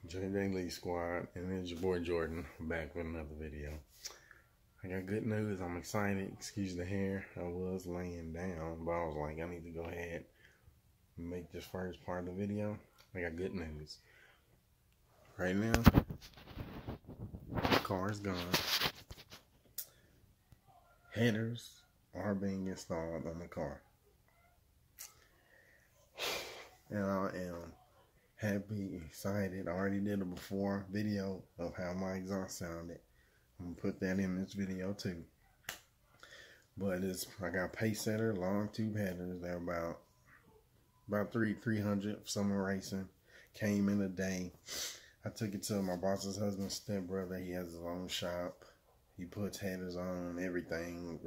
JJLEE squad, and it's your boy Jordan back with another video. I got good news. I'm excited. Excuse the hair. I was laying down, but I was like, I need to go ahead and make this first part of the video. I got good news. Right now, the car is gone. Headers are being installed on the car. And I am happy, excited. I already did a before video of how my exhaust sounded. I'm gonna put that in this video too. But I got pace setter, LongTube headers. They're about 300 summer racing. Came in a day. I took it to my boss's husband's stepbrother. He has his own shop. He puts headers on everything,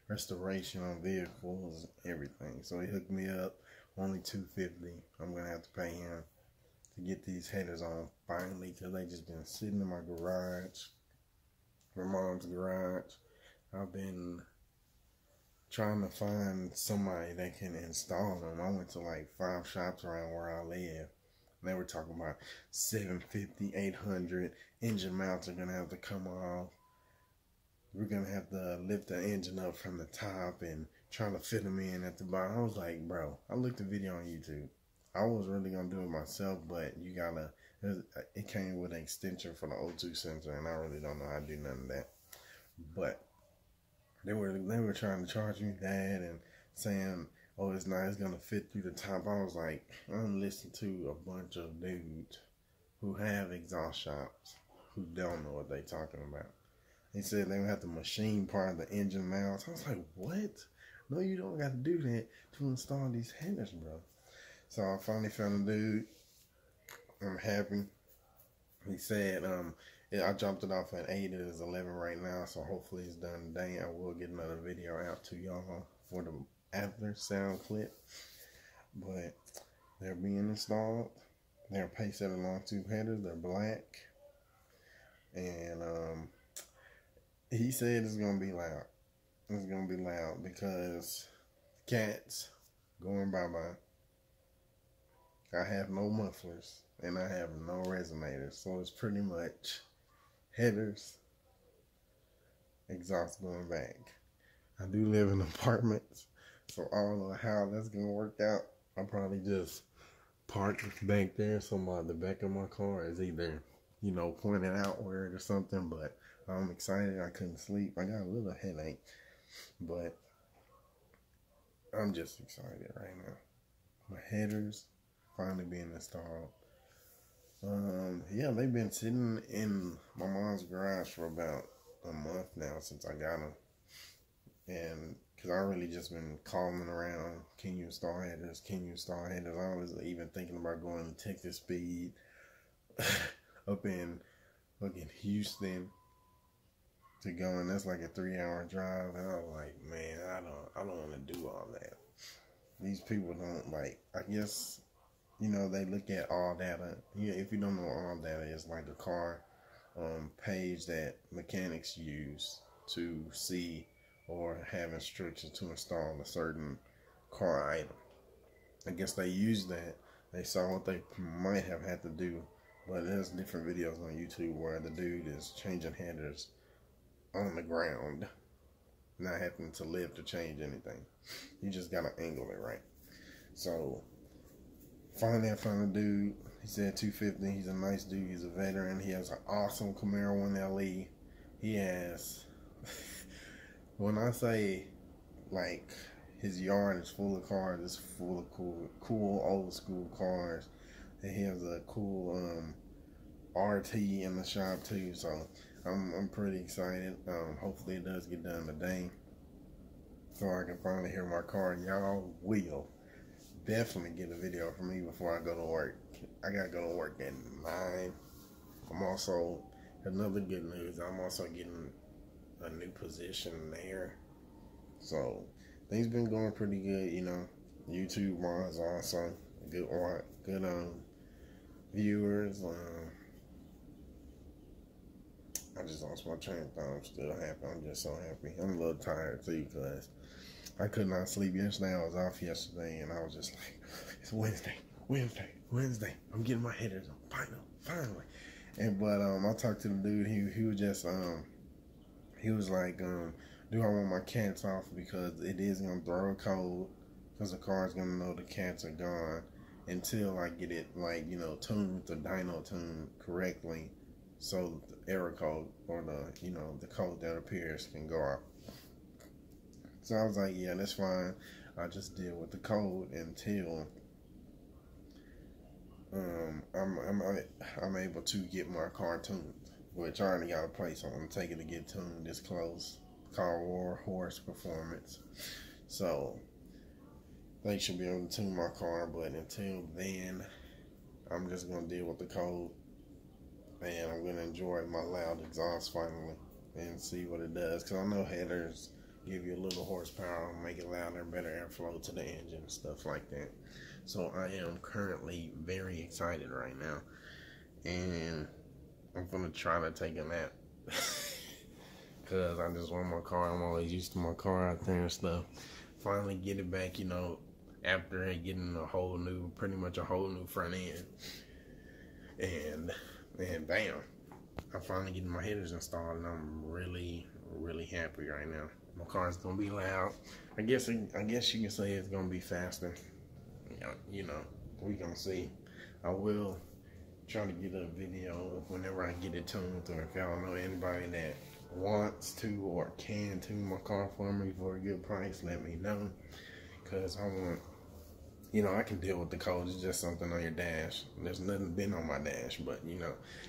restoration on vehicles, everything. So he hooked me up. Only $250. I'm gonna have to pay him to get these headers on finally, because they just been sitting in my garage, my mom's garage. I've been trying to find somebody that can install them. I went to like 5 shops around where I live. They were talking about $750, $800. Engine mounts are gonna have to come off. We're gonna have to lift the engine up from the top and trying to fit them in at the bottom. I was like, bro, I looked at the video on YouTube. I was really gonna do it myself, but it came with an extension for the O2 sensor, and I really don't know how to do none of that. But they were trying to charge me that and saying, oh, it's gonna fit through the top. I was like, I'm listening to a bunch of dudes who have exhaust shops who don't know what they talking about. They said they would have to machine part of the engine mounts. I was like, what? No, you don't got to do that to install these headers, bro. So I finally found a dude. I'm happy. He said, I dropped it off at 8. It is 11 right now, so hopefully it's done today. I will get another video out to y'all for the after sound clip. But they're being installed. They're pace setter LongTube headers. They're black. And he said it's going to be loud. It's going to be loud because cats going bye-bye. I have no mufflers and I have no resonators. So it's pretty much headers, exhaust going back. I do live in apartments, so I don't know how that's going to work out. I'll probably just park back there so the back of my car is either, pointed outward or something, but I'm excited. I couldn't sleep. I got a little headache, but I'm just excited right now. My headers finally being installed. Yeah, they've been sitting in my mom's garage for about a month now since I got them. And because I really just been calling around, can you install headers? Can you install headers? I was even thinking about going to Texas Speed up in fucking Houston to go, and that's like a 3-hour drive. And I was like, man, I don't want to do all that. These people don't I guess, they look at all data. Yeah, if you don't know what all data is, like a car page that mechanics use to see or have instructions to install a certain car item. I guess they used that. They saw what they might have had to do, but there's different videos on YouTube where the dude is changing headers on the ground, not having to live to change anything. You just gotta angle it right. So finally I found a dude. He said $250. He's a nice dude. He's a veteran. He has an awesome Camaro 1LE. He has when I say his yard is full of cars, it's full of cool old school cars. And he has a cool RT in the shop too. So I'm pretty excited. Hopefully it does get done today, so I can finally hear my car. And y'all will definitely get a video from me before I go to work. I gotta go to work at 9. I'm also, another good news, I'm also getting a new position there. So things been going pretty good, YouTube wise also. Good viewers. I just lost my train of thought. I'm still happy. I'm just so happy. I'm a little tired too because I could not sleep yesterday. I was off yesterday and I was just like, it's Wednesday. I'm getting my headers on. Final. finally. And but I talked to the dude. He was just he was like, do I want my cats off because it is gonna throw a code because the car is gonna know the cats are gone until I get it like tuned, the dyno tuned correctly, so the error code or the the code that appears can go out. So I was like, yeah, that's fine. I just deal with the code until I'm able to get my car tuned, which I already got a place on. I'm taking to get tuned this close. Car War Horse Performance. So they should be able to tune my car, but until then, I'm just gonna deal with the code, and I'm gonna enjoy my loud exhaust finally and see what it does. Cause I know headers give you a little horsepower, make it louder, better airflow to the engine, stuff like that. So I am currently very excited right now, and I'm gonna try to take a nap. Cause I just want my car. I'm always used to my car out there and stuff. Finally get it back, after getting pretty much a whole new front end. And bam, I'm finally getting my headers installed, and I'm really, really happy right now. My car's gonna be loud. I guess you can say it's gonna be faster. We gonna see. I will try to get a video whenever I get it tuned, or if y'all know anybody that wants to or can tune my car for me for a good price, let me know. Cause I want, I can deal with the code. It's just something on your dash. There's nothing been on my dash, but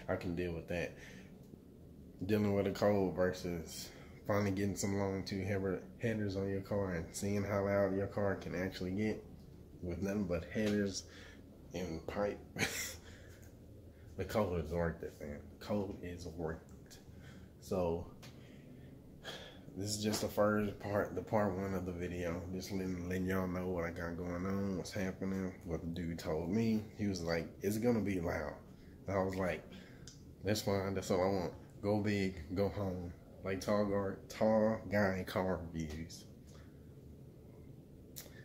I can deal with that. Dealing with a code versus finally getting some LongTube headers on your car and seeing how loud your car can actually get with nothing but headers and pipe. The code is worth it, man. The code is worth it. So this is just the first part, the part one of the video. Just letting y'all know what I got going on, what's happening, what the dude told me. He was like, it's gonna be loud. And I was like, that's fine, that's all I want. Go big, go home. Like tall guy car reviews.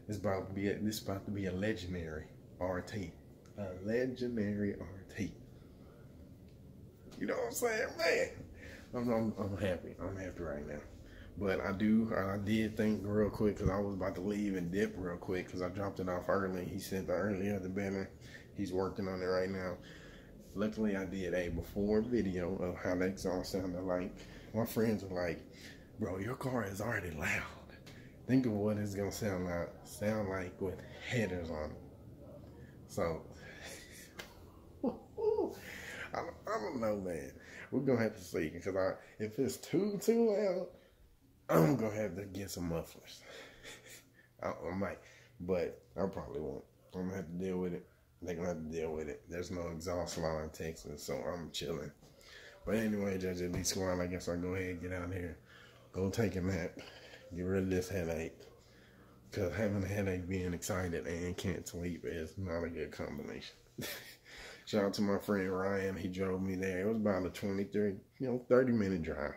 This about to be a legendary RT. A legendary RT. You know what I'm saying, man? I'm happy. I'm happy right now. But I did think real quick, because I was about to leave and dip real quick because I dropped it off early. He said the earlier the better. He's working on it right now. Luckily, I did a before video of how the exhaust sounded like. My friends were like, bro, your car is already loud. Think of what it's going to sound like with headers on it. So, I don't know, man. We're going to have to see. Because if it's too loud, I'm going to have to get some mufflers. I might. But I probably won't. I'm going to have to deal with it. They're going to have to deal with it. There's no exhaust law in Texas, so I'm chilling. But anyway, JJLEE squad, I guess I'll go ahead and get out here. Go take a nap. Get rid of this headache. Because having a headache, being excited, and can't sleep is not a good combination. Shout out to my friend Ryan. He drove me there. It was about a 30-minute drive.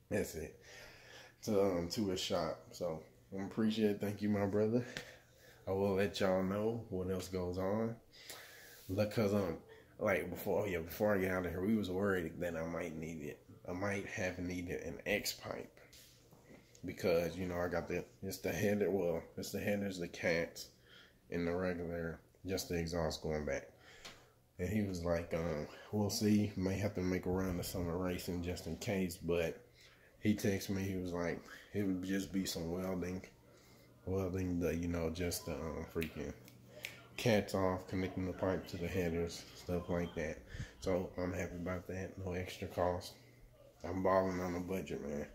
That's it. To his shop. So, I appreciate it. Thank you, my brother. I will let y'all know what else goes on. Because, before I get out of here, we was worried that I might have needed an X pipe. Because, I got it's the headers, the cats, and the regular, just the exhaust going back. And he was like, we'll see. May have to make a run to summer racing just in case. But he texted me. He was like, it would just be some welding just the freaking cats off, connecting the pipe to the headers, stuff like that. So I'm happy about that. No extra cost. I'm balling on a budget, man.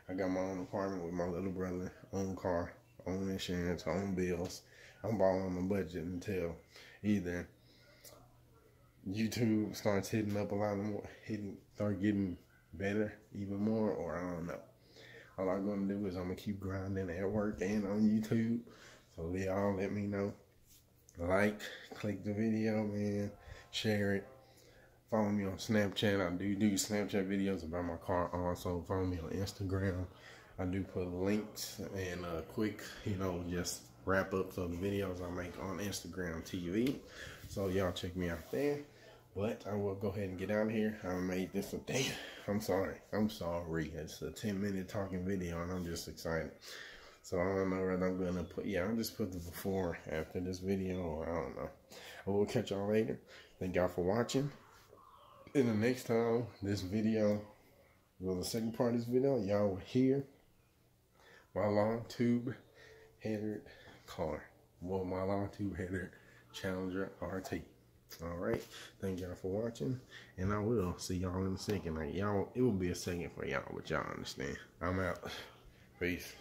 I got my own apartment with my little brother, own car, own insurance, own bills. I'm balling on a budget until either YouTube starts hitting up a lot more, start getting better even more, or I don't know. All I'm going to do is I'm going to keep grinding at work and on YouTube. So y'all let me know. Like, click the video, man. Share it. Follow me on Snapchat. I do Snapchat videos about my car also. Follow me on Instagram. I do put links and quick, just wrap ups of the videos I make on Instagram TV. So y'all check me out there. But I will go ahead and get out of here. I made this a day. I'm sorry. It's a 10-minute talking video, and I'm just excited. So I don't know whether I'm gonna put. Yeah, I'll just put the before after this video, or I don't know. I will catch y'all later. Thank y'all for watching. And the next time this video, well, the second part of this video, y'all will hear my LongTube headed car. Well, my LongTube headed Challenger RT. Alright, thank y'all for watching, and I will see y'all in a second. Like, y'all, it will be a second for y'all, but y'all understand. I'm out. Peace.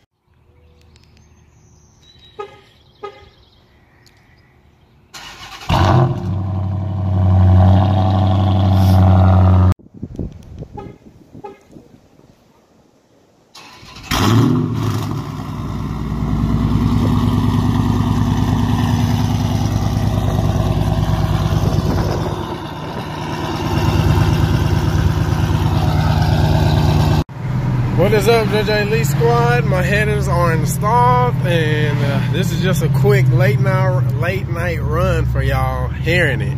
What is up, JJLEE squad? My headers are installed, and this is just a quick late night run for y'all hearing it.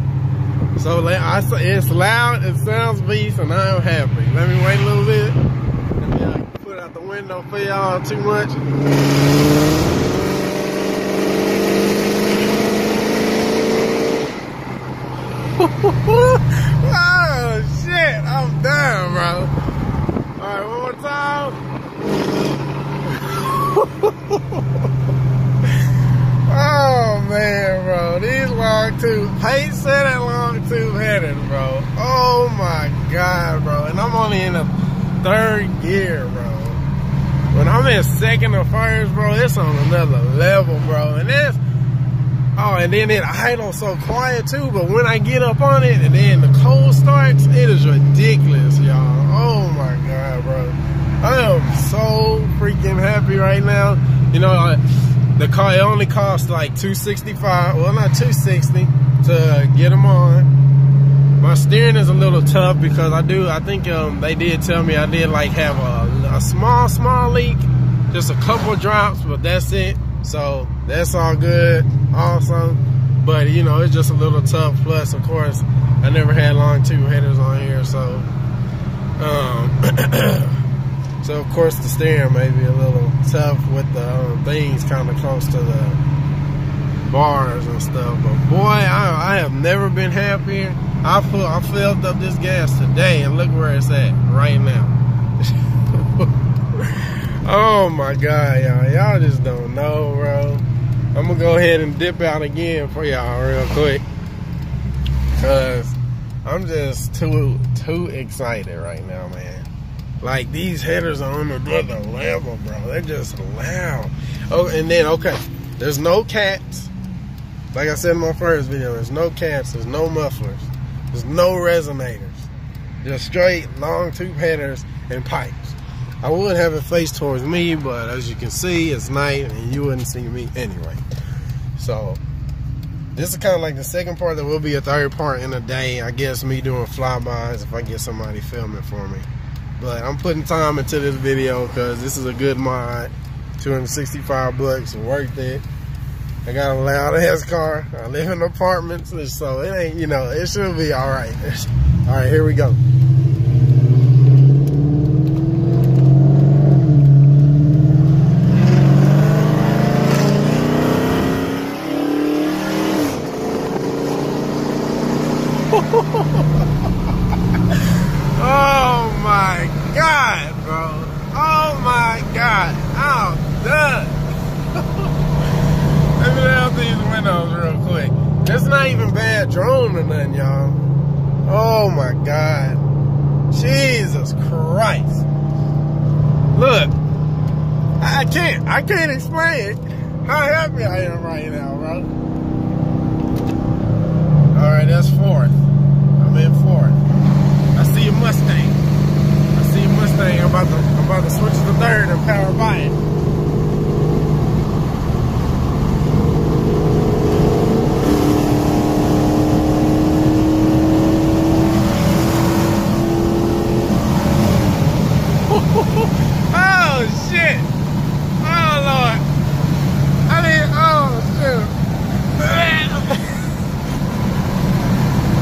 So it's loud, it sounds beast, and I am happy. Let me wait a little bit. Let me put it out the window for y'all too much. Oh shit, I'm done, bro. Alright, one more time. Oh man, bro. These LongTube, hate said that LongTube headers, bro. Oh my god, bro. And I'm only in the 3rd gear, bro. When I'm in 2nd or 1st, bro, it's on another level, bro. And that's, oh, and then it idles so quiet too, but when I get up on it and then the cold starts, it is ridiculous, y'all. Oh my god, bro. I am so freaking happy right now. You know, the car, it only costs like $265, well, not $260 to get them on. My steering is a little tough because I think they did tell me I did like have a small leak, just a couple drops, but that's it. So that's all good, awesome. But you know, it's just a little tough. Plus, of course, I never had LongTube headers on here, so so of course the steering may be a little tough with the things kind of close to the bars and stuff. But boy, I have never been happier. I filled up this gas today, and look where it's at right now. Oh my god, y'all just don't know, bro. I'm gonna go ahead and dip out again for y'all real quick, cause I'm just too excited right now, man. Like, these headers are on another level, bro. They're just loud. Oh, and then, okay, there's no cats. Like I said in my first video, there's no cats, there's no mufflers, there's no resonators. Just straight LongTube headers and pipes. I would have it faced towards me, but as you can see, it's night and you wouldn't see me anyway. So this is kind of like the second part. There will be a 3rd part in a day. I guess me doing flybys if I get somebody filming for me. But I'm putting time into this video because this is a good mod. 265 bucks, worth it. I got a loud ass car. I live in apartments, so it ain't, you know, it should be all right. All right, here we go. Oh my god, bro. Oh my god. I'm done. Let me out these windows real quick. That's not even bad drone or nothing, y'all. Oh my god. Jesus Christ. Look. I can't explain how happy I am right now, bro. Alright, that's 4th. I'm in 4th. I see a Mustang. I'm about to switch to 3rd and power by it. Oh shit! Oh Lord! I mean, oh shoot!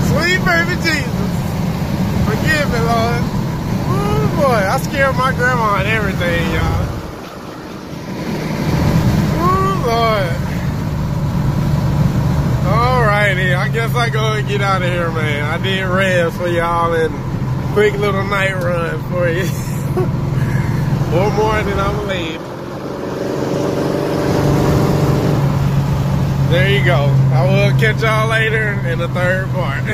Sweet baby Jesus! grandma and everything, y'all. Oh, Lord. Alrighty, I guess I go and get out of here, man. I did rest for y'all and quick little night run for you. One more and then I'm leave. There you go. I will catch y'all later in the third part.